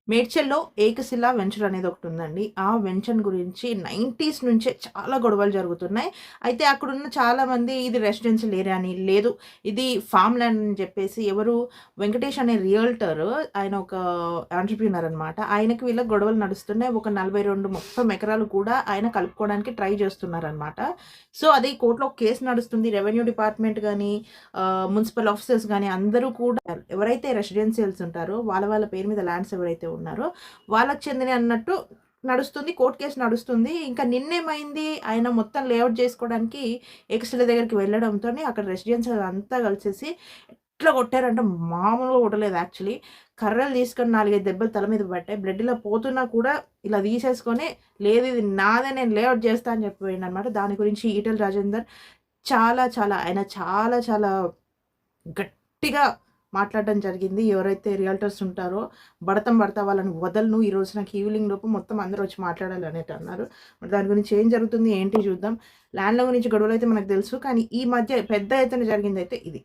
మేడ్చల్‌లో ఏకశిల venture అనేది ఒకటుందండి. ఆ venture గురించి 90స్ నుంచే చాలా గొడవలు జరుగుతున్నాయి. అయితే అక్కడున్న చాలామంది ఇది రెసిడెన్షియల్ ఏరియా అని, లేదు ఇది ఫార్మ్ ల్యాండ్ అని చెప్పేసి ఎవరు వెంకటేష్ అనే రియల్టర్ ఆయన ఒక ఎంటర్‌ప్రెన్యూర్ అనమాట. ఆయనకి వీళ్ళకి గొడవలు నడుస్తున్నాయి. ఒక 42 మొత్తం ఎకరాలు కూడా ఆయన కలుపుకోవడానికి ట్రై చేస్తున్నారనమాట. సో, అది కోర్ట్‌లో కేస్ నడుస్తుంది. రెవెన్యూ డిపార్ట్‌మెంట్ గాని, మున్సిపల్ ఆఫీసర్స్ గాని అందరూ కూడా ఎవరైతే రెసిడెన్షియల్స్ ఉంటారో వాళ్ళ పేరు మీద ల్యాండ్స్ ఎవరైతే ఉన్నారో వాళ్ళకి చెందినయి అన్నట్టు నడుస్తుంది. కోర్ట్ కేస్ నడుస్తుంది. ఇంకా నిన్నేమైంది, ఆయన మొత్తం లేఅవుట్ చేసుకోవడానికి ఎక్స్‌ల దగ్గరికి వెళ్ళడంతోని అక్కడ రెసిడెన్షియల్ అంతా కలిసేసి ఎట్లా కొట్టారంటే మామూలుగా కొట్టలేదు యాక్చువల్లీ. కర్రలు తీసుకొని 4, 5 దెబ్బలు తల మీద పడ్డాయి. బ్లడ్ ఇలా పోతున్నా కూడా ఇలా తీసేసుకొని, లేదు ఇది నాదే, నేను లేఅవుట్ చేస్తా అని చెప్పి పోయిండనమాట. దాని గురించి ఈటెల రాజేందర్ ఆయన చాలా చాలా గట్టిగా మాట్లాడడం జరిగింది. ఎవరైతే రియల్టర్స్ ఉంటారో బడతా వాళ్ళని వదలను. ఈరోజు నాకు ఈవినింగ్ లోపు మొత్తం అందరూ వచ్చి మాట్లాడాలి అనేటి అన్నారు. మరి దాని గురించి ఏం జరుగుతుంది ఏంటి చూద్దాం. ల్యాండ్‌ల గురించి గొడవలైతే మనకు తెలుసు. కానీ ఈ మధ్య పెద్ద ఎత్తున జరిగిందైతే ఇది.